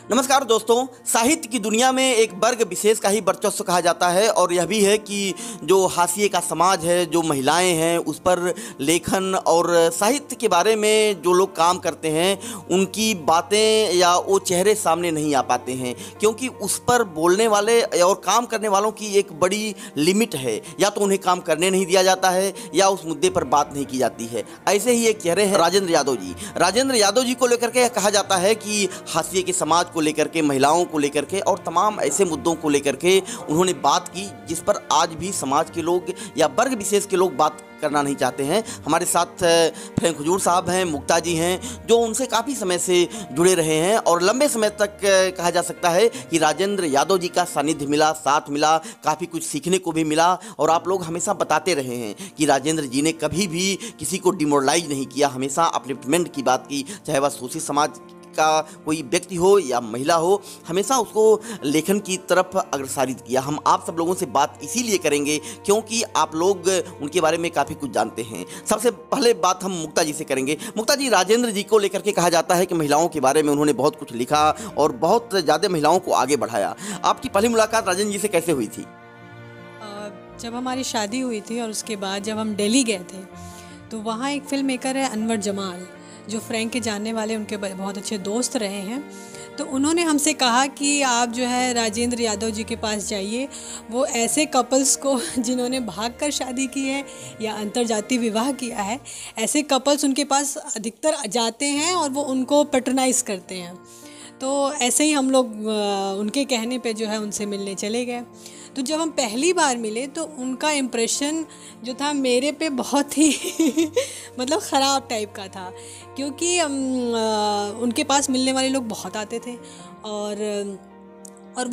नमस्कार दोस्तों। साहित्य की दुनिया में एक वर्ग विशेष का ही वर्चस्व कहा जाता है और यह भी है कि जो हाशिए का समाज है, जो महिलाएं हैं, उस पर लेखन और साहित्य के बारे में जो लोग काम करते हैं उनकी बातें या वो चेहरे सामने नहीं आ पाते हैं, क्योंकि उस पर बोलने वाले और काम करने वालों की एक बड़ी लिमिट है। या तो उन्हें काम करने नहीं दिया जाता है या उस मुद्दे पर बात नहीं की जाती है। ऐसे ही एक चेहरे हैं राजेंद्र यादव जी। राजेंद्र यादव जी को लेकर के कहा जाता है कि हाशिए के समाज को लेकर के, महिलाओं को लेकर के और तमाम ऐसे मुद्दों को लेकर के उन्होंने बात की जिस पर आज भी समाज के लोग या वर्ग विशेष के लोग बात करना नहीं चाहते हैं। हमारे साथ फ्रैंक हुजूर साहब हैं, मुक्ता जी हैं, जो उनसे काफ़ी समय से जुड़े रहे हैं और लंबे समय तक कहा जा सकता है कि राजेंद्र यादव जी का सानिध्य मिला, साथ मिला, काफ़ी कुछ सीखने को भी मिला। और आप लोग हमेशा बताते रहे हैं कि राजेंद्र जी ने कभी भी किसी को डिमोरलाइज नहीं किया, हमेशा अपलिफ्टमेंट की बात की, चाहे वह शोषित समाज का कोई व्यक्ति हो या महिला हो, हमेशा उसको लेखन की तरफ अग्रसारित किया। हम आप सब लोगों से बात इसीलिए करेंगे क्योंकि आप लोग उनके बारे में काफ़ी कुछ जानते हैं। सबसे पहले बात हम मुक्ता जी से करेंगे। मुक्ता जी, राजेंद्र जी को लेकर के कहा जाता है कि महिलाओं के बारे में उन्होंने बहुत कुछ लिखा और बहुत ज़्यादा महिलाओं को आगे बढ़ाया। आपकी पहली मुलाकात राजेंद्र जी से कैसे हुई थी? जब हमारी शादी हुई थी और उसके बाद जब हम दिल्ली गए थे तो वहाँ एक फिल्म मेकर है अनवर जमाल, जो फ्रैंक के जानने वाले उनके बहुत अच्छे दोस्त रहे हैं। तो उन्होंने हमसे कहा कि आप जो है राजेंद्र यादव जी के पास जाइए, वो ऐसे कपल्स को जिन्होंने भागकर शादी की है या अंतर्जातीय विवाह किया है, ऐसे कपल्स उनके पास अधिकतर जाते हैं और वो उनको पैट्रनाइज करते हैं। तो ऐसे ही हम लोग उनके कहने पे जो है उनसे मिलने चले गए। तो जब हम पहली बार मिले तो उनका इम्प्रेशन जो था मेरे पे बहुत ही मतलब ख़राब टाइप का था, क्योंकि उनके पास मिलने वाले लोग बहुत आते थे और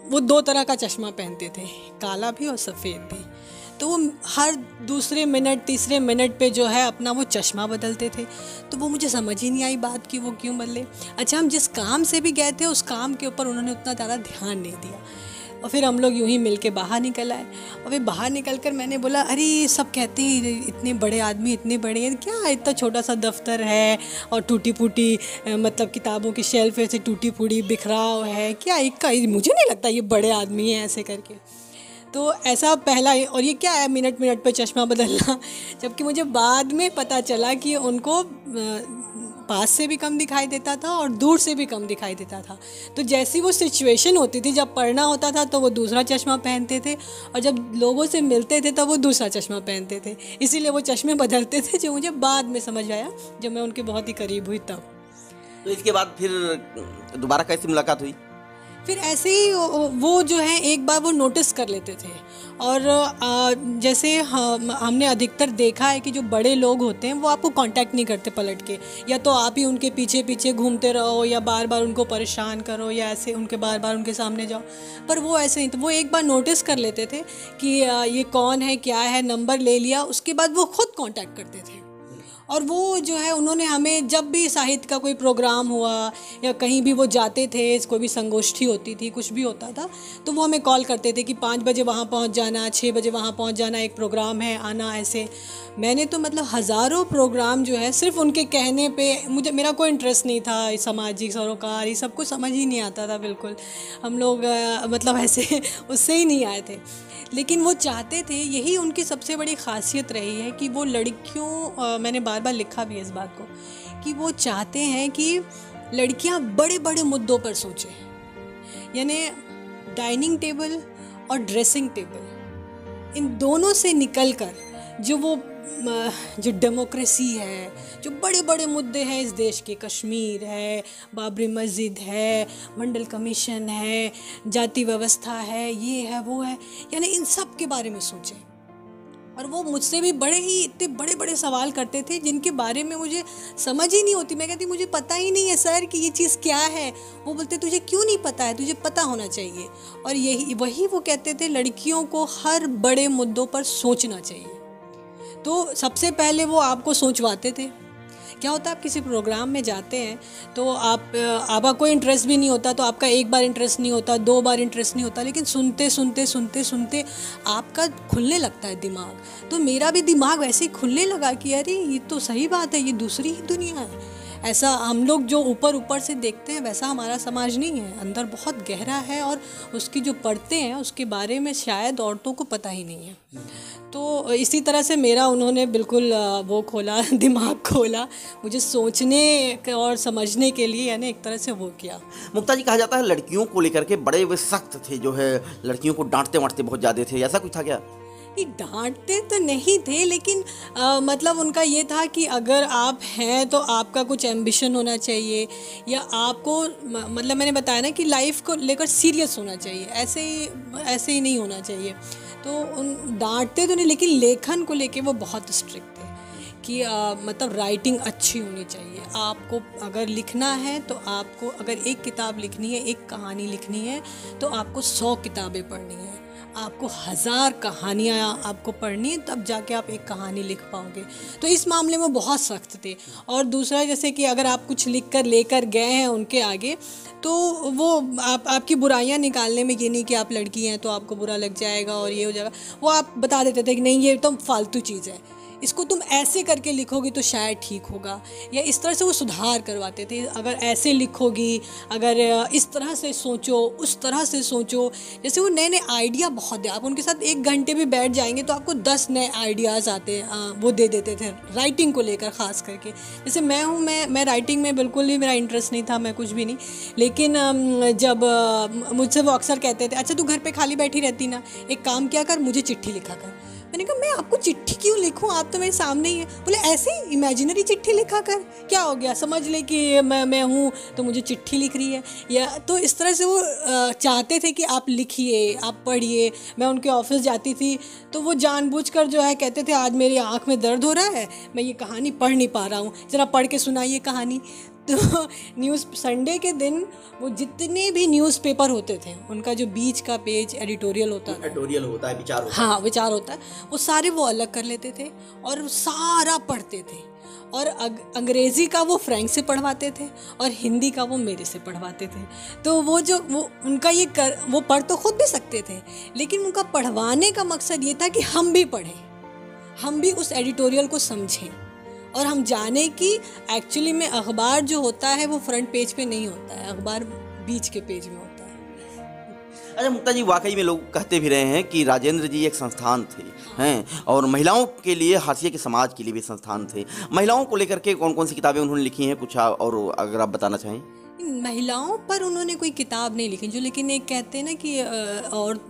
वो दो तरह का चश्मा पहनते थे, काला भी और सफ़ेद भी। तो वो हर दूसरे मिनट तीसरे मिनट पे जो है अपना वो चश्मा बदलते थे। तो वो मुझे समझ ही नहीं आई बात कि वो क्यों बदले। अच्छा, हम जिस काम से भी गए थे उस काम के ऊपर उन्होंने उतना ज़्यादा ध्यान नहीं दिया। और फिर हम लोग यूं ही मिल के बाहर निकल आए और फिर बाहर निकल कर मैंने बोला, अरे सब कहते हैं इतने बड़े आदमी, इतने बड़े हैं, क्या इतना छोटा सा दफ्तर है और टूटी फूटी मतलब किताबों की शेल्फ ऐसे टूटी फूटी बिखराव है, क्या इक्का, मुझे नहीं लगता ये बड़े आदमी हैं ऐसे करके। तो ऐसा पहला, और ये क्या है मिनट मिनट पे चश्मा बदलना। जबकि मुझे बाद में पता चला कि उनको पास से भी कम दिखाई देता था और दूर से भी कम दिखाई देता था। तो जैसी वो सिचुएशन होती थी, जब पढ़ना होता था तो वो दूसरा चश्मा पहनते थे और जब लोगों से मिलते थे तब वो दूसरा चश्मा पहनते थे। इसीलिए वो चश्मे बदलते थे, जो मुझे बाद में समझ आया जब मैं उनके बहुत ही करीब हुई तब। तो इसके बाद फिर दोबारा कैसी मुलाकात हुई? फिर ऐसे ही वो जो है एक बार वो नोटिस कर लेते थे और जैसे हमने अधिकतर देखा है कि जो बड़े लोग होते हैं वो आपको कांटेक्ट नहीं करते पलट के, या तो आप ही उनके पीछे पीछे घूमते रहो या बार बार उनको परेशान करो या ऐसे उनके बार बार उनके सामने जाओ। पर वो ऐसे नहीं, तो वो एक बार नोटिस कर लेते थे कि ये कौन है, क्या है, नंबर ले लिया, उसके बाद वो खुद कॉन्टैक्ट करते थे। और वो जो है उन्होंने हमें जब भी साहित्य का कोई प्रोग्राम हुआ या कहीं भी वो जाते थे, कोई भी संगोष्ठी होती थी, कुछ भी होता था, तो वो हमें कॉल करते थे कि 5 बजे वहाँ पहुँच जाना, 6 बजे वहाँ पहुँच जाना, एक प्रोग्राम है, आना। ऐसे मैंने तो मतलब हज़ारों प्रोग्राम जो है सिर्फ उनके कहने पे, मेरा कोई इंटरेस्ट नहीं था, सामाजिक सरोकार ये सब कुछ समझ ही नहीं आता था बिल्कुल। हम लोग मतलब ऐसे उससे ही नहीं आए थे। लेकिन वो चाहते थे, यही उनकी सबसे बड़ी ख़ासियत रही है कि वो लड़कियों, मैंने बार बार लिखा भी है इस बात को, कि वो चाहते हैं कि लड़कियां बड़े बड़े मुद्दों पर सोचें। यानी डाइनिंग टेबल और ड्रेसिंग टेबल, इन दोनों से निकलकर जो डेमोक्रेसी है, जो बड़े बड़े मुद्दे हैं इस देश के, कश्मीर है, बाबरी मस्जिद है, मंडल कमीशन है, जाति व्यवस्था है, ये है वो है, यानी इन सब के बारे में सोचें। और वो मुझसे भी बड़े ही इतने बड़े बड़े सवाल करते थे जिनके बारे में मुझे समझ ही नहीं होती। मैं कहती मुझे पता ही नहीं है सर कि ये चीज़ क्या है। वो बोलते तुझे क्यों नहीं पता है, तुझे पता होना चाहिए। और वही वो कहते थे, लड़कियों को हर बड़े मुद्दों पर सोचना चाहिए। तो सबसे पहले वो आपको सोचवाते थे। क्या होता है, आप किसी प्रोग्राम में जाते हैं तो आपका कोई इंटरेस्ट भी नहीं होता, तो आपका एक बार इंटरेस्ट नहीं होता, 2 बार इंटरेस्ट नहीं होता, लेकिन सुनते सुनते सुनते सुनते आपका खुलने लगता है दिमाग। तो मेरा भी दिमाग वैसे ही खुलने लगा कि अरे ये तो सही बात है, ये दूसरी ही दुनिया है। ऐसा हम लोग जो ऊपर ऊपर से देखते हैं वैसा हमारा समाज नहीं है, अंदर बहुत गहरा है और उसकी जो परतें हैं उसके बारे में शायद औरतों को पता ही नहीं है। तो इसी तरह से मेरा उन्होंने बिल्कुल वो खोला, दिमाग खोला, मुझे सोचने और समझने के लिए, यानी एक तरह से वो किया। मुक्ता जी, कहा जाता है लड़कियों को लेकर के बड़े वे सख्त थे, जो है लड़कियों को डांटते वांटते बहुत ज़्यादा थे, ऐसा कुछ था क्या? ये डांटते तो नहीं थे, लेकिन मतलब उनका ये था कि अगर आप हैं तो आपका कुछ एम्बिशन होना चाहिए, या आपको मतलब मैंने बताया ना कि लाइफ को लेकर सीरियस होना चाहिए, ऐसे ही नहीं होना चाहिए। तो उन डांटते तो नहीं, लेकिन लेखन को लेके वो बहुत स्ट्रिक्ट थे कि मतलब राइटिंग अच्छी होनी चाहिए। आपको अगर लिखना है तो आपको, अगर एक किताब लिखनी है, एक कहानी लिखनी है, तो आपको 100 किताबें पढ़नी है, आपको 1000 कहानियाँ आपको पढ़नी है, तब जाके आप एक कहानी लिख पाओगे। तो इस मामले में बहुत सख्त थे। और दूसरा, जैसे कि अगर आप कुछ लिख कर लेकर गए हैं उनके आगे, तो वो आपकी बुराइयां निकालने में, ये नहीं कि आप लड़की हैं तो आपको बुरा लग जाएगा और ये हो जाएगा, वो आप बता देते थे कि नहीं ये तो फालतू चीज़ है, इसको तुम ऐसे करके लिखोगी तो शायद ठीक होगा, या इस तरह से वो सुधार करवाते थे। अगर ऐसे लिखोगी, अगर इस तरह से सोचो, उस तरह से सोचो, जैसे वो नए नए आइडिया बहुत दे, आप उनके साथ 1 घंटे भी बैठ जाएंगे तो आपको 10 नए आइडियाज़ आते वो दे देते थे राइटिंग को लेकर ख़ास करके। जैसे मैं हूँ, मैं राइटिंग में बिल्कुल भी मेरा इंटरेस्ट नहीं था, मैं कुछ भी नहीं, लेकिन जब मुझसे वो अक्सर कहते थे, अच्छा तू घर पे खाली बैठी रहती ना, एक काम किया कर, मुझे चिट्ठी लिखा कर। मैंने कहा मैं आपको चिट्ठी क्यों लिखूं, आप तो मेरे सामने ही है। बोले ऐसे ही इमेजिनरी चिट्ठी लिखा कर, क्या हो गया, समझ ले कि मैं हूँ तो मुझे चिट्ठी लिख रही है। या तो इस तरह से वो चाहते थे कि आप लिखिए, आप पढ़िए। मैं उनके ऑफिस जाती थी तो वो जानबूझकर जो है कहते थे आज मेरी आँख में दर्द हो रहा है, मैं ये कहानी पढ़ नहीं पा रहा हूँ, ज़रा पढ़ के सुनाइए कहानी। तो संडे के दिन वो जितने भी न्यूज़पेपर होते थे, उनका जो बीच का पेज एडिटोरियल होता है, विचार होता है, हाँ विचार होता है, वो सारे वो अलग कर लेते थे और सारा पढ़ते थे। और अंग्रेज़ी का वो फ्रैंक से पढ़वाते थे और हिंदी का वो मेरे से पढ़वाते थे। तो वो उनका वो पढ़ तो खुद भी सकते थे, लेकिन उनका पढ़वाने का मकसद ये था कि हम भी पढ़ें, हम भी उस एडिटोरियल को समझें और हम जाने कि एक्चुअली में अखबार जो होता है वो फ्रंट पेज पे नहीं होता है, अखबार बीच के पेज में होता है। अच्छा मुक्ता जी, वाकई में लोग कहते भी रहे हैं कि राजेंद्र जी एक संस्थान थे, हैं, और महिलाओं के लिए, हाशिए के समाज के लिए भी संस्थान थे। महिलाओं को लेकर के कौन कौन सी किताबें उन्होंने लिखी हैं, कुछ और अगर आप बताना चाहें? महिलाओं पर उन्होंने कोई किताब नहीं लिखी, जो लेकिन एक कहते हैं ना कि और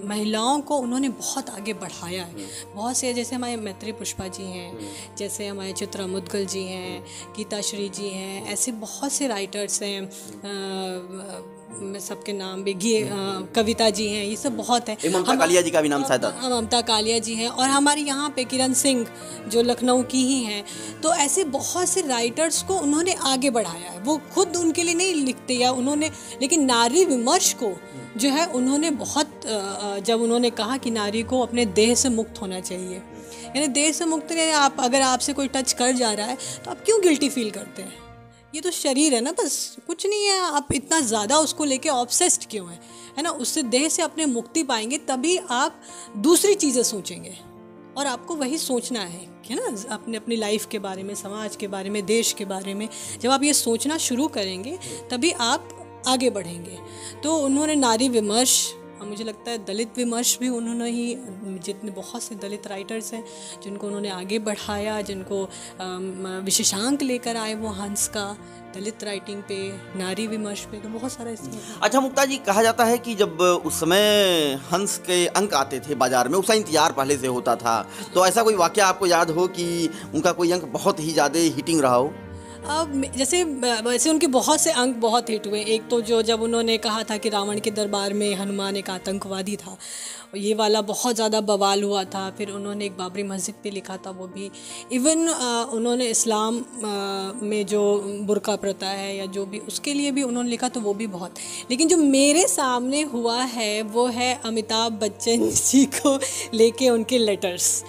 महिलाओं को उन्होंने बहुत आगे बढ़ाया है। बहुत से, जैसे हमारे मैत्री पुष्पा जी हैं, जैसे हमारे चित्रा मुदगल जी हैं, गीता श्री जी हैं, ऐसे बहुत से राइटर्स हैं, मैं सबके नाम भी कविता जी हैं, ये सब बहुत है। ममता कालिया जी का भी नाम शायद, ममता कालिया जी हैं, और हमारे यहाँ पे किरण सिंह जो लखनऊ की ही हैं। तो ऐसे बहुत से राइटर्स को उन्होंने आगे बढ़ाया है। वो खुद उनके लिए नहीं लिखते या उन्होंने, लेकिन नारी विमर्श को जो है उन्होंने बहुत, जब उन्होंने कहा कि नारी को अपने देह से मुक्त होना चाहिए, यानी देह से मुक्त नहीं, आप अगर आपसे कोई टच कर जा रहा है तो आप क्यों गिल्टी फील करते हैं, ये तो शरीर है ना, बस कुछ नहीं है, आप इतना ज़्यादा उसको लेके ऑब्सेस्ड क्यों है ना। उससे देह से अपने मुक्ति पाएंगे, तभी आप दूसरी चीज़ें सोचेंगे, और आपको वही सोचना है ना, अपनी लाइफ के बारे में, समाज के बारे में, देश के बारे में। जब आप ये सोचना शुरू करेंगे तभी आप आगे बढ़ेंगे। तो उन्होंने नारी विमर्श, मुझे लगता है दलित विमर्श भी उन्होंने ही, जितने बहुत से दलित राइटर्स हैं जिनको उन्होंने आगे बढ़ाया, जिनको विशेषांक लेकर आए वो हंस का, दलित राइटिंग पे, नारी विमर्श पे, तो बहुत सारा इसमें। अच्छा मुक्ता जी, कहा जाता है कि जब उस समय हंस के अंक आते थे बाजार में, उसका इंतजार पहले से होता था, तो ऐसा कोई वाकया आपको याद हो कि उनका कोई अंक बहुत ही ज़्यादा हिटिंग रहा हो? जैसे वैसे उनके बहुत से अंक बहुत हिट हुए। एक तो जो जब उन्होंने कहा था कि रावण के दरबार में हनुमान एक आतंकवादी था, ये वाला बहुत ज़्यादा बवाल हुआ था। फिर उन्होंने एक बाबरी मस्जिद पे लिखा था, वो भी। इवन उन्होंने इस्लाम में जो बुर्का प्रथा है या जो भी, उसके लिए भी उन्होंने लिखा, तो वो भी बहुत। लेकिन जो मेरे सामने हुआ है वो है अमिताभ बच्चन जी को लेके उनके लेटर्स।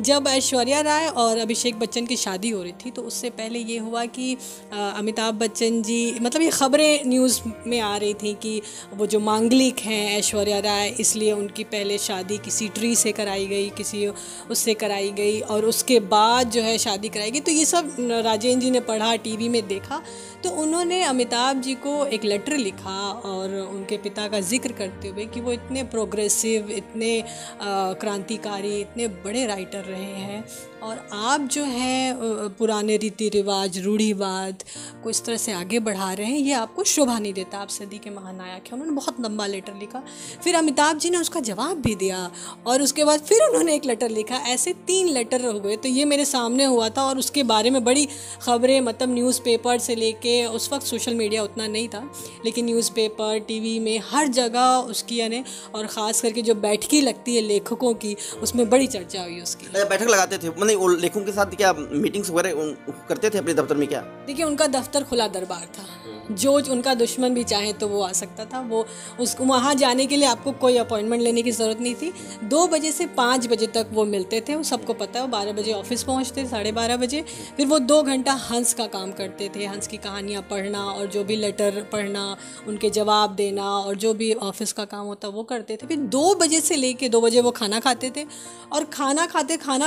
जब ऐश्वर्या राय और अभिषेक बच्चन की शादी हो रही थी तो उससे पहले ये हुआ कि अमिताभ बच्चन जी, मतलब ये खबरें न्यूज़ में आ रही थी कि वो जो मांगलिक हैं ऐश्वर्या राय, इसलिए उनकी पहले शादी किसी ट्री से कराई गई, किसी उससे कराई गई और उसके बाद जो है शादी कराई गई। तो ये सब राजेंद्र जी ने पढ़ा, टीवी में देखा, तो उन्होंने अमिताभ जी को एक लेटर लिखा और उनके पिता का जिक्र करते हुए कि वो इतने प्रोग्रेसिव, इतने क्रांतिकारी, इतने बड़े राइटर रहे हैं और आप जो है पुराने रीति रिवाज, रूढ़िवाद को इस तरह से आगे बढ़ा रहे हैं, ये आपको शोभा नहीं देता, आप सदी के महानायक हैं। उन्होंने बहुत लंबा लेटर लिखा। फिर अमिताभ जी ने उसका जवाब भी दिया और उसके बाद फिर उन्होंने एक लेटर लिखा। ऐसे 3 लेटर हो गए। तो ये मेरे सामने हुआ था और उसके बारे में बड़ी खबरें, मतलब न्यूज़पेपर से लेके, उस वक्त सोशल मीडिया उतना नहीं था, लेकिन न्यूज़पेपर, टीवी में, हर जगह उसकी यानी, और ख़ास करके जो बैठकी लगती है लेखकों की, उसमें बड़ी चर्चा हुई उसकी। बैठक लगाते थे, मतलब वो लेखकों के साथ क्या मीटिंग्स वगैरह करते थे अपने दफ्तर में क्या? देखिए, उनका दफ्तर खुला दरबार था, जो उनका दुश्मन भी चाहे तो वो आ सकता था। वो उसको वहाँ जाने के लिए आपको कोई अपॉइंटमेंट लेने की ज़रूरत नहीं थी। 2 बजे से 5 बजे तक वो मिलते थे, वो सबको पता है। वो 12 बजे ऑफिस पहुँचते, 12:30 बजे। फिर वो 2 घंटा हंस का काम करते थे, हंस की कहानियाँ पढ़ना और जो भी लेटर पढ़ना, उनके जवाब देना और जो भी ऑफिस का काम होता वो करते थे। फिर 2 बजे से लेके 2 बजे वो खाना खाते थे और खाना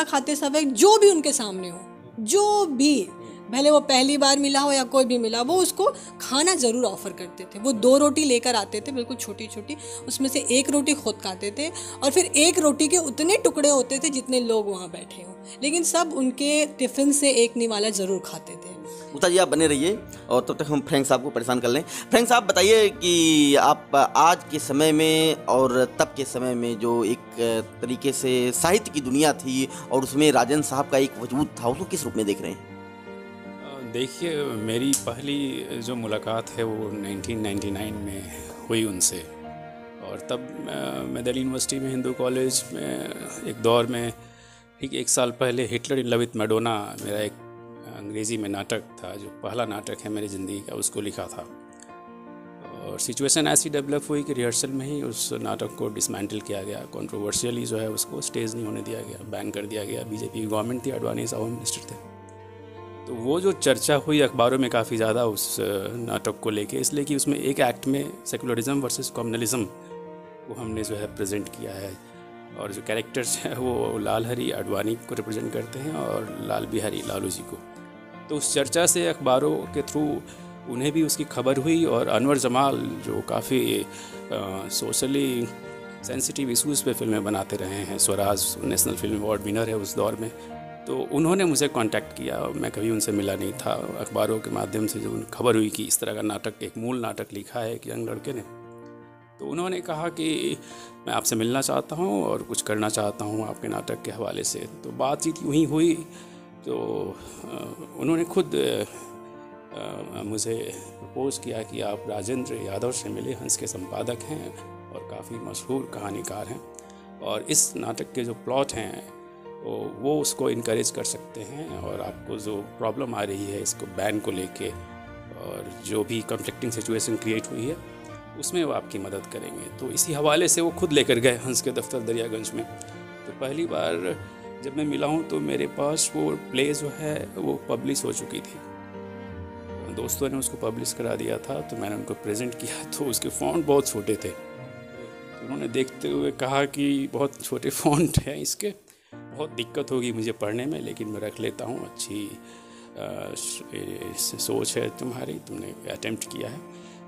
खाते समय जो भी उनके सामने हो, जो भी, भले वो पहली बार मिला हो या कोई भी मिला, वो उसको खाना ज़रूर ऑफ़र करते थे। वो 2 रोटी लेकर आते थे, बिल्कुल छोटी छोटी, उसमें से 1 रोटी खुद खाते थे और फिर 1 रोटी के उतने टुकड़े होते थे जितने लोग वहाँ बैठे हों, लेकिन सब उनके टिफ़िन से एक निवाला ज़रूर खाते थे। गुप्ता जी, आप बने रहिए और तब तक हम फ्रैंक साहब को परेशान कर लें। फ्रैंक साहब, बताइए कि आप आज के समय में और तब के समय में जो एक तरीके से साहित्य की दुनिया थी और उसमें राजेंद्र साहब का एक वजूद था, उसको किस रूप में देख रहे हैं? देखिए, मेरी पहली जो मुलाकात है वो 1999 में हुई उनसे, और तब मैं दिल्ली यूनिवर्सिटी में हिंदू कॉलेज में एक दौर में, ठीक 1 साल पहले Hitler in love with Madonna, मेरा एक अंग्रेज़ी में नाटक था, जो पहला नाटक है मेरी ज़िंदगी का, उसको लिखा था। और सिचुएशन ऐसी डेवलप हुई कि रिहर्सल में ही उस नाटक को डिसमेंटल किया गया। कंट्रोवर्शियली जो है उसको स्टेज नहीं होने दिया गया, बैन कर दिया गया। बीजेपी की गवर्नमेंट थी, आडवाणी साहब होम मिनिस्टर थे। तो वो जो चर्चा हुई अखबारों में काफ़ी ज़्यादा उस नाटक को लेके, इसलिए कि उसमें एक एक्ट में सेकुलरिज्म वर्सेस कम्युनलिज्म को हमने जो है प्रेजेंट किया है, और जो कैरेक्टर्स हैं वो लाल हरी आडवाणी को रिप्रेजेंट करते हैं और लाल बिहारी लालू जी को। तो उस चर्चा से अखबारों के थ्रू उन्हें भी उसकी खबर हुई, और अनवर जमाल जो काफ़ी सोशली सेंसिटिव इशूज़ पे फिल्में बनाते रहे हैं, Swaraj national film award winner है उस दौर में, तो उन्होंने मुझे कांटेक्ट किया। मैं कभी उनसे मिला नहीं था, अखबारों के माध्यम से जो खबर हुई कि इस तरह का नाटक, एक मूल नाटक लिखा है एक यंग लड़के ने, तो उन्होंने कहा कि मैं आपसे मिलना चाहता हूँ और कुछ करना चाहता हूँ आपके नाटक के हवाले से। तो बातचीत यूँ ही हुई, तो उन्होंने खुद मुझे प्रपोज़ किया कि आप राजेंद्र यादव से मिले, हंस के संपादक हैं और काफ़ी मशहूर कहानीकार हैं, और इस नाटक के जो प्लॉट हैं वो उसको इनकरेज कर सकते हैं, और आपको जो प्रॉब्लम आ रही है इसको बैन को लेके और जो भी कॉन्फ्लिक्टिंग सिचुएशन क्रिएट हुई है उसमें वो आपकी मदद करेंगे। तो इसी हवाले से वो खुद लेकर गए हंस के दफ्तर दरियागंज में। तो पहली बार जब मैं मिला हूँ तो मेरे पास वो प्ले जो है वो पब्लिश हो चुकी थी, दोस्तों ने उसको पब्लिश करा दिया था। तो मैंने उनको प्रेजेंट किया, तो उसके फ़ॉन्ट बहुत छोटे थे। तो उन्होंने देखते हुए कहा कि बहुत छोटे फ़ॉन्ट हैं इसके, बहुत दिक्कत होगी मुझे पढ़ने में, लेकिन मैं रख लेता हूँ, अच्छी सोच है तुम्हारी, तुमने अटेम्प्ट किया है,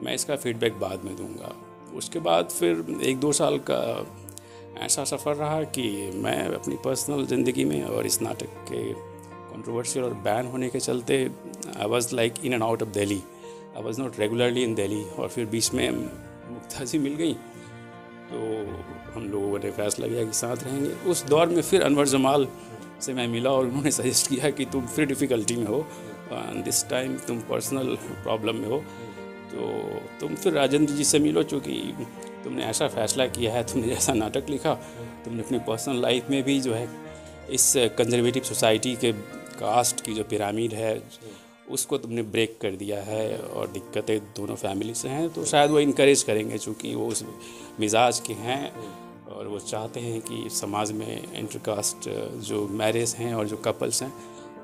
मैं इसका फीडबैक बाद में दूंगा। उसके बाद फिर 1-2 साल का ऐसा सफ़र रहा कि मैं अपनी पर्सनल ज़िंदगी में और इस नाटक के कंट्रोवर्शियल और बैन होने के चलते I was like in and out of Delhi, I was not regularly in Delhi. और फिर बीच में मुक्ता जी मिल गई, तो हम लोगों ने फैसला किया कि साथ रहेंगे। उस दौर में फिर अनवर जमाल से मैं मिला और उन्होंने सजेस्ट किया कि तुम फिर डिफ़िकल्टी में हो, दिस टाइम तुम पर्सनल प्रॉब्लम में हो, तो तुम फिर राजेंद्र जी से मिलो, चूँकि तुमने ऐसा फ़ैसला किया है, तुमने जैसा नाटक लिखा, तुमने अपनी पर्सनल लाइफ में भी जो है इस कंजर्वेटिव सोसाइटी के कास्ट की जो पिरामिड है उसको तुमने ब्रेक कर दिया है, और दिक्कतें दोनों फैमिली से हैं, तो शायद वो इनकरेज करेंगे, चूँकि वो उस मिजाज के हैं और वो चाहते हैं कि समाज में इंटरकास्ट जो मैरिज हैं और जो कपल्स हैं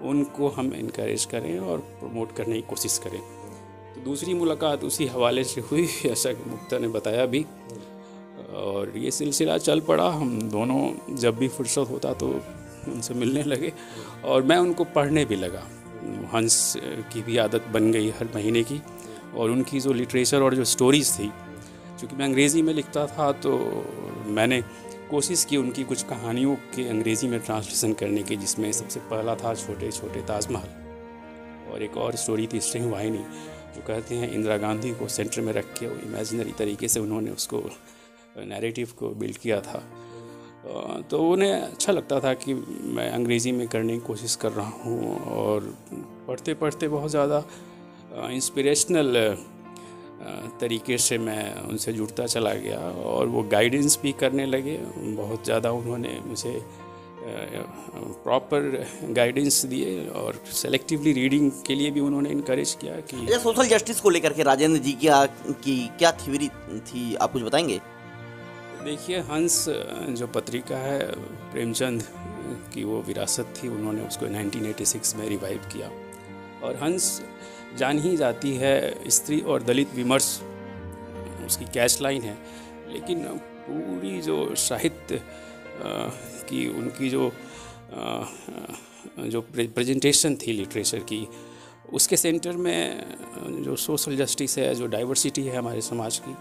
उनको हम इनकरेज करें और प्रमोट करने की कोशिश करें। तो दूसरी मुलाकात उसी हवाले से हुई, ऐसा मुक्ता ने बताया भी, और ये सिलसिला चल पड़ा। हम दोनों जब भी फुर्सत होता तो उनसे मिलने लगे और मैं उनको पढ़ने भी लगा। हंस की भी आदत बन गई हर महीने की, और उनकी जो लिटरेचर और जो स्टोरीज़ थी, क्योंकि मैं अंग्रेज़ी में लिखता था तो मैंने कोशिश की उनकी कुछ कहानियों के अंग्रेज़ी में ट्रांसलेशन करने की, जिसमें सबसे पहला था छोटे छोटे ताजमहल, और एक और स्टोरी थी स्ट्रिंग वाहिनी, जो कहते हैं इंदिरा गांधी को सेंटर में रख के वो इमेजिनरी तरीके से उन्होंने उसको नैरेटिव को बिल्ड किया था। तो उन्हें अच्छा लगता था कि मैं अंग्रेज़ी में करने की कोशिश कर रहा हूँ, और पढ़ते पढ़ते बहुत ज़्यादा इंस्पिरेशनल तरीके से मैं उनसे जुड़ता चला गया, और वो गाइडेंस भी करने लगे। बहुत ज़्यादा उन्होंने मुझे प्रॉपर गाइडेंस दिए, और सेलेक्टिवली रीडिंग के लिए भी उन्होंने इनकरेज किया कि ये सोशल जस्टिस को लेकर के राजेंद्र जी की क्या थ्योरी थी, आप कुछ बताएंगे? देखिए, हंस जो पत्रिका है प्रेमचंद की वो विरासत थी, उन्होंने उसको 1986 में रिवाइव किया। और हंस जान ही जाती है स्त्री और दलित विमर्श उसकी कैच लाइन है, लेकिन पूरी जो साहित्य की उनकी जो प्रेजेंटेशन थी लिटरेचर की, उसके सेंटर में जो सोशल जस्टिस है, जो डाइवर्सिटी है हमारे समाज की,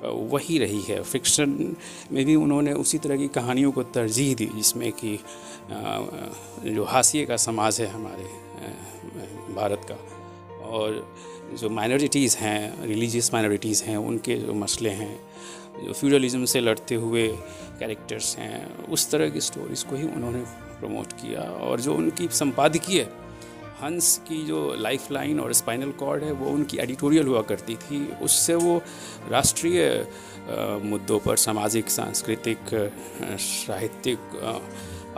वही रही है। फिक्शन में भी उन्होंने उसी तरह की कहानियों को तरजीह दी, जिसमें कि जो हाशिए का समाज है हमारे भारत का, और जो माइनॉरिटीज़ हैं, रिलीजियस माइनॉरिटीज़ हैं, उनके जो मसले हैं, जो फ्यूडलिज्म से लड़ते हुए कैरेक्टर्स हैं, उस तरह की स्टोरीज़ को ही उन्होंने प्रमोट किया। और जो उनकी संपादकीय हंस की जो लाइफ लाइन और स्पाइनल कॉर्ड है, वो उनकी एडिटोरियल हुआ करती थी। उससे वो राष्ट्रीय मुद्दों पर, सामाजिक, सांस्कृतिक, साहित्यिक,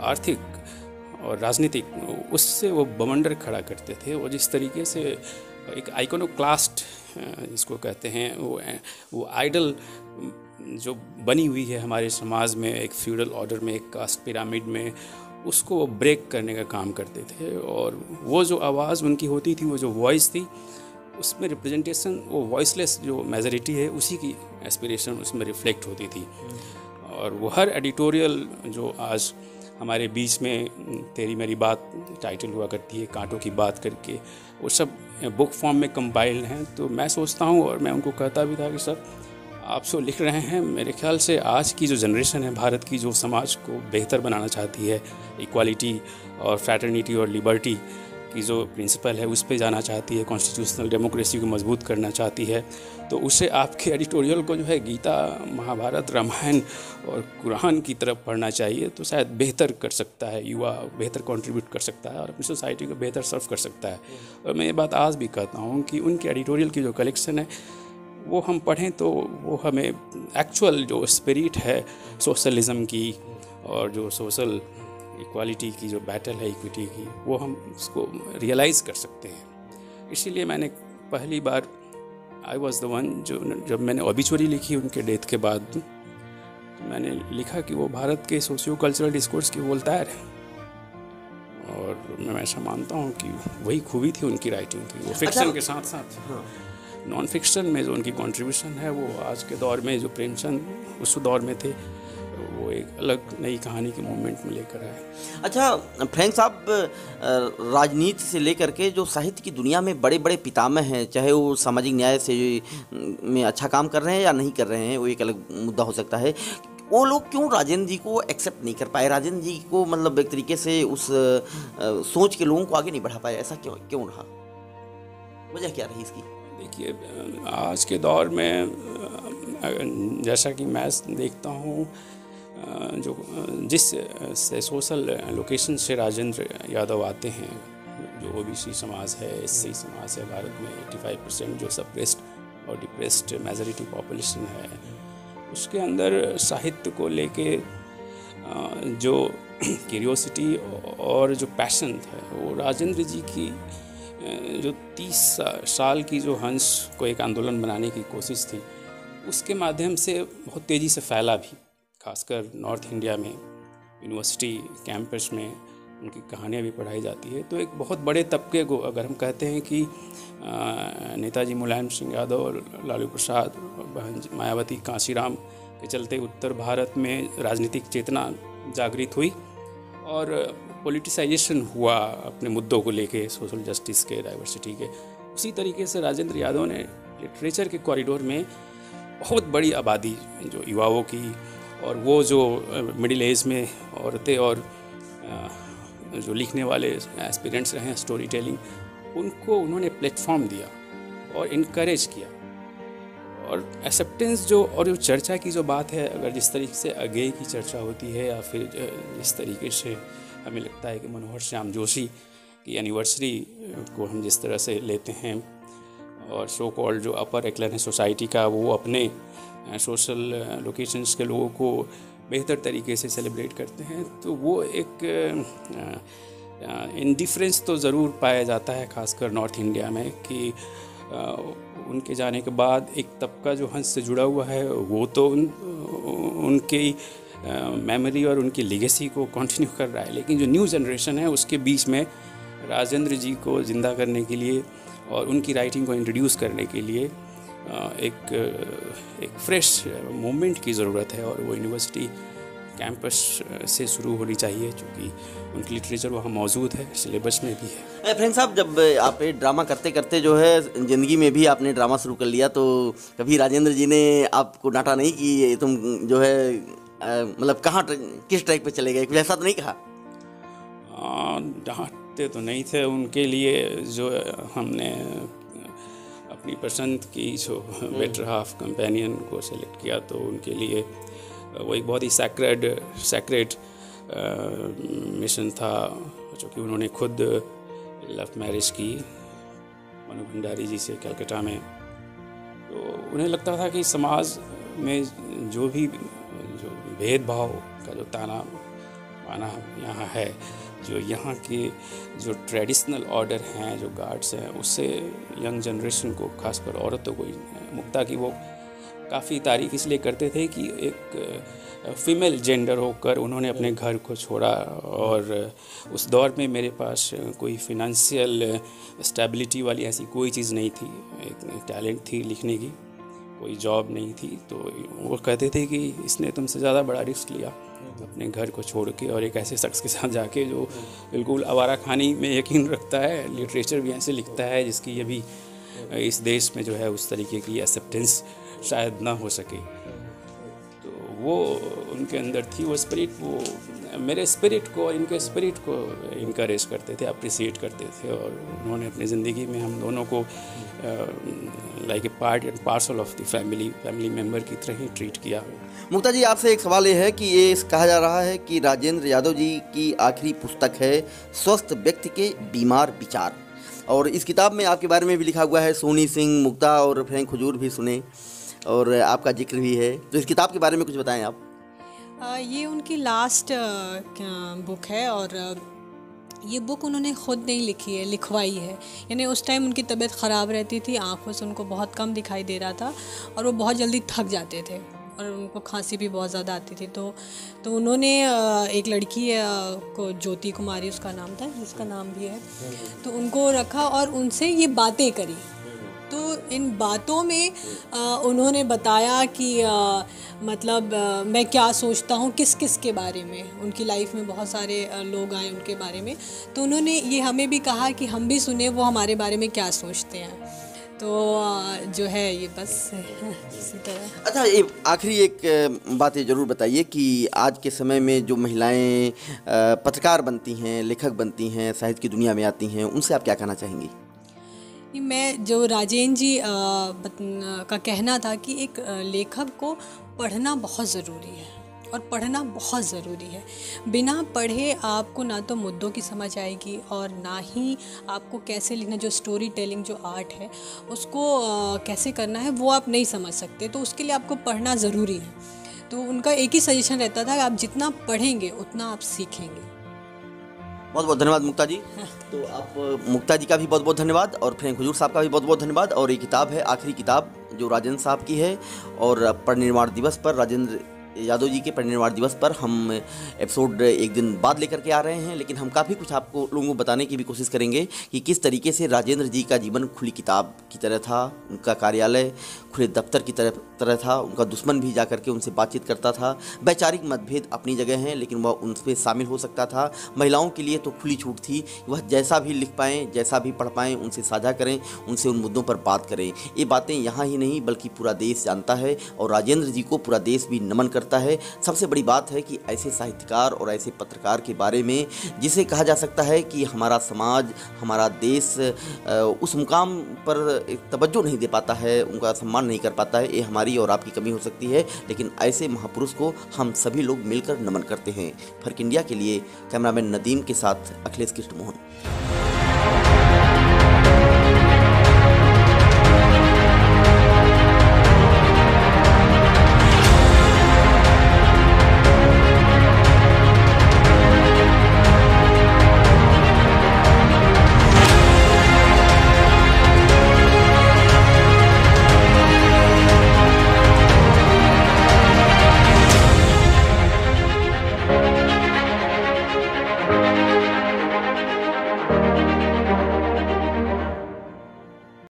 आर्थिक और राजनीतिक, उससे वो बवंडर खड़ा करते थे। वो जिस तरीके से एक आइकोनोक्लास्ट जिसको कहते हैं, वो आइडल जो बनी हुई है हमारे समाज में, एक फ्यूडल ऑर्डर में, एक कास्ट पिरामिड में, उसको वो ब्रेक करने का काम करते थे। और वो जो आवाज़ उनकी होती थी, वो जो वॉइस थी, उसमें रिप्रेजेंटेशन, वो वॉइसलेस जो मेजॉरिटी है, उसी की एस्पिरेशन उसमें रिफ्लेक्ट होती थी। और वो हर एडिटोरियल जो आज हमारे बीच में तेरी मेरी बात टाइटल हुआ करती है, कांटों की बात करके, वो सब बुक फॉर्म में कंपाइल्ड हैं। तो मैं सोचता हूँ, और मैं उनको कहता भी था कि सर आप जो लिख रहे हैं, मेरे ख्याल से आज की जो जनरेशन है भारत की, जो समाज को बेहतर बनाना चाहती है, इक्वालिटी और फ्रैटर्निटी और लिबर्टी की जो प्रिंसिपल है उस पे जाना चाहती है, कॉन्स्टिट्यूशनल डेमोक्रेसी को मजबूत करना चाहती है, तो उसे आपके एडिटोरियल को जो है गीता, महाभारत, रामायण और कुरान की तरफ पढ़ना चाहिए। तो शायद बेहतर कर सकता है, युवा बेहतर कंट्रीब्यूट कर सकता है और अपनी सोसाइटी को बेहतर सर्व कर सकता है। और मैं ये बात आज भी कहता हूँ कि उनके एडिटोरियल की जो कलेक्शन है वो हम पढ़ें तो वो हमें एक्चुअल जो स्पिरिट है सोशलिज्म की और जो सोशल इक्वालिटी की जो बैटल है इक्विटी की, वो हम उसको रियलाइज़ कर सकते हैं। इसीलिए मैंने पहली बार आई वॉज द वन, जब मैंने ऑबिचुअरी लिखी उनके डेथ के बाद, तो मैंने लिखा कि वो भारत के सोशियो कल्चरल डिस्कोर्स की वोल्टायर है। और मैं ऐसा मानता हूँ कि वही खूबी थी उनकी राइटिंग की। वो फिक्शन के साथ साथ नॉन फिक्शन में जो उनकी कंट्रीब्यूशन है, वो आज के दौर में जो प्रेमचंद उस दौर में थे, वो एक अलग नई कहानी के मोमेंट में लेकर आए। अच्छा फ्रैंक साहब, राजनीति से लेकर के जो साहित्य की दुनिया में बड़े बड़े पितामह हैं, चाहे वो सामाजिक न्याय से में अच्छा काम कर रहे हैं या नहीं कर रहे हैं, वो एक अलग मुद्दा हो सकता है, वो लोग क्यों राजेंद्र जी को एक्सेप्ट नहीं कर पाए, राजेंद्र जी को मतलब एक तरीके से उस सोच के लोगों को आगे नहीं बढ़ा पाए, ऐसा क्यों रहा, वजह क्या रही इसकी? देखिए, आज के दौर में जैसा कि मैं देखता हूँ, जो जिस से सोशल लोकेशन से राजेंद्र यादव आते हैं, जो ओबीसी समाज है, एससी समाज है भारत में, 85% जो सप्रेस्ड और डिप्रेस्ड मेजॉरिटी पॉपुलेशन है, उसके अंदर साहित्य को लेके जो क्यूरियोसिटी और जो पैशन था, वो राजेंद्र जी की जो 30 साल की जो हंस को एक आंदोलन बनाने की कोशिश थी, उसके माध्यम से बहुत तेज़ी से फैला भी। खासकर नॉर्थ इंडिया में यूनिवर्सिटी कैंपस में उनकी कहानियाँ भी पढ़ाई जाती है। तो एक बहुत बड़े तबके को, अगर हम कहते हैं कि नेताजी मुलायम सिंह यादव और लालू प्रसाद, बहन मायावती, कांशीराम के चलते उत्तर भारत में राजनीतिक चेतना जागृत हुई और पॉलिटिसाइजेशन हुआ अपने मुद्दों को लेके, सोशल जस्टिस के, डाइवर्सिटी के। उसी तरीके से राजेंद्र यादव ने लिटरेचर के कॉरिडोर में बहुत बड़ी आबादी जो युवाओं की, और वो जो मिडिल एज में औरतें और जो लिखने वाले एस्पिरेंट्स रहे हैं स्टोरी टेलिंग, उनको उन्होंने प्लेटफॉर्म दिया और इनकरेज किया। और एक्सेप्टेंस जो, और जो चर्चा की जो बात है, अगर जिस तरीके से अगेय की चर्चा होती है या फिर जिस तरीके से हमें लगता है कि मनोहर श्याम जोशी की एनिवर्सरी को हम जिस तरह से लेते हैं, और सो कॉल्ड जो अपर एक्लन है सोसाइटी का, वो अपने सोशल लोकेशंस के लोगों को बेहतर तरीके से सेलिब्रेट करते हैं, तो वो एक इंडिफरेंस तो ज़रूर पाया जाता है, खासकर नॉर्थ इंडिया में, कि उनके जाने के बाद एक तबका जो हंस से जुड़ा हुआ है वो तो उनकी मेमोरी और उनकी लेगेसी को कंटिन्यू कर रहा है, लेकिन जो न्यू जनरेशन है उसके बीच में राजेंद्र जी को ज़िंदा करने के लिए और उनकी राइटिंग को इंट्रोड्यूस करने के लिए एक फ्रेश मूवमेंट की ज़रूरत है, और वो यूनिवर्सिटी कैंपस से शुरू होनी चाहिए, क्योंकि उनकी लिटरेचर वहाँ मौजूद है, सिलेबस में भी है। फ्रेंड साहब, जब आप ड्रामा करते करते जो है ज़िंदगी में भी आपने ड्रामा शुरू कर लिया, तो कभी राजेंद्र जी ने आपको डांटा नहीं कि तुम जो है मतलब कहाँ किस ट्रैक पे चले गए, कुछ ऐसा तो नहीं कहा? डांटते तो नहीं थे। उनके लिए जो हमने अपनी पसंद की जो बेटर हाफ कंपेनियन को सेलेक्ट किया, तो उनके लिए वो एक बहुत ही सैक्रेड मिशन था, जो कि उन्होंने खुद लव मैरिज की मनु भंडारी जी से कलकत्ता में। तो उन्हें लगता था कि समाज में जो भी जो भेदभाव का जो ताना बाना यहाँ है, जो यहाँ के जो ट्रेडिशनल ऑर्डर हैं, जो गार्ड्स हैं, उससे यंग जनरेशन को, खासकर औरतों को, मुक्ता की वो काफ़ी तारीफ इसलिए करते थे कि एक फीमेल जेंडर होकर उन्होंने अपने घर को छोड़ा, और उस दौर में मेरे पास कोई फिनेंशियल स्टेबिलिटी वाली ऐसी कोई चीज़ नहीं थी। एक टैलेंट थी लिखने की, कोई जॉब नहीं थी, तो वो कहते थे कि इसने तुमसे ज़्यादा बड़ा रिस्क लिया अपने घर को छोड़ के, और एक ऐसे शख्स के साथ जाके जो बिल्कुल आवारा खानी में यकीन रखता है, लिटरेचर भी ऐसे लिखता है जिसकी अभी इस देश में जो है उस तरीके की एक्सेप्टेंस शायद ना हो सके। तो वो उनके अंदर थी वो स्पिरिट, वो मेरे स्पिरिट को और इनके स्पिरिट को इनकरेज करते थे, अप्रिसिएट करते थे, और उन्होंने अपनी ज़िंदगी में हम दोनों को like a part and parcel of the family member की तरह ही ट्रीट किया। मुक्ता जी, आपसे एक सवाल ये है कि ये कहा जा रहा है कि राजेंद्र यादव जी की आखिरी पुस्तक है स्वस्थ व्यक्ति के बीमार विचार, और इस किताब में आपके बारे में भी लिखा हुआ है, सोनी सिंह, मुक्ता और फ्रैंक हुजूर भी सुने, और आपका जिक्र भी है, तो इस किताब के बारे में कुछ बताएं आप। ये उनकी लास्ट बुक है, और ये बुक उन्होंने ख़ुद नहीं लिखी है, लिखवाई है। यानी उस टाइम उनकी तबीयत ख़राब रहती थी, आँखों से उनको बहुत कम दिखाई दे रहा था, और वो बहुत जल्दी थक जाते थे, और उनको खांसी भी बहुत ज़्यादा आती थी। तो उन्होंने एक लड़की को, ज्योति कुमारी उसका नाम था, जिसका नाम भी है, तो उनको रखा और उनसे ये बातें करी। तो इन बातों में उन्होंने बताया कि मतलब मैं क्या सोचता हूँ किस किस के बारे में, उनकी लाइफ में बहुत सारे लोग आए उनके बारे में, तो उन्होंने ये हमें भी कहा कि हम भी सुने वो हमारे बारे में क्या सोचते हैं। तो जो है ये बस इसी तरह। अच्छा, ये आखिरी एक बात ये ज़रूर बताइए कि आज के समय में जो महिलाएं पत्रकार बनती हैं, लेखक बनती हैं, साहित्य की दुनिया में आती हैं, उनसे आप क्या कहना चाहेंगी? मैं जो राजेंद्र जी का कहना था कि एक लेखक को पढ़ना बहुत ज़रूरी है, और पढ़ना बहुत ज़रूरी है। बिना पढ़े आपको ना तो मुद्दों की समझ आएगी, और ना ही आपको कैसे लिखना, जो स्टोरी टेलिंग जो आर्ट है उसको कैसे करना है वो आप नहीं समझ सकते। तो उसके लिए आपको पढ़ना ज़रूरी है। तो उनका एक ही सजेशन रहता था कि आप जितना पढ़ेंगे उतना आप सीखेंगे। बहुत बहुत धन्यवाद मुक्ता जी। तो आप मुक्ता जी का भी बहुत बहुत धन्यवाद, और फ्रैंक हुजूर साहब का भी बहुत बहुत धन्यवाद। और ये किताब है, आखिरी किताब जो राजेंद्र साहब की है, और परिनिर्वाण दिवस पर राजेंद्र यादव जी के परिनिर्वाण दिवस पर हम एपिसोड एक दिन बाद लेकर के आ रहे हैं, लेकिन हम काफ़ी कुछ आपको लोगों को बताने की भी कोशिश करेंगे कि किस तरीके से राजेंद्र जी का जीवन खुली किताब की तरह था, उनका कार्यालय खुले दफ्तर की तरह था, उनका दुश्मन भी जा करके उनसे बातचीत करता था। वैचारिक मतभेद अपनी जगह हैं, लेकिन वह उनसे शामिल हो सकता था। महिलाओं के लिए तो खुली छूट थी, वह जैसा भी लिख पाएँ, जैसा भी पढ़ पाएँ, उनसे साझा करें, उनसे उन मुद्दों पर बात करें। ये बातें यहाँ ही नहीं बल्कि पूरा देश जानता है और राजेंद्र जी को पूरा देश भी नमन करता है। सबसे बड़ी बात है कि ऐसे साहित्यकार और ऐसे पत्रकार के बारे में जिसे कहा जा सकता है कि हमारा समाज, हमारा देश उस मुकाम पर तवज्जो नहीं दे पाता है, उनका सम्मान नहीं कर पाता है, ये हमारी और आपकी कमी हो सकती है, लेकिन ऐसे महापुरुष को हम सभी लोग मिलकर नमन करते हैं। फर्क इंडिया के लिए कैमरामैन नदीम के साथ अखिलेश कृष्ण मोहन।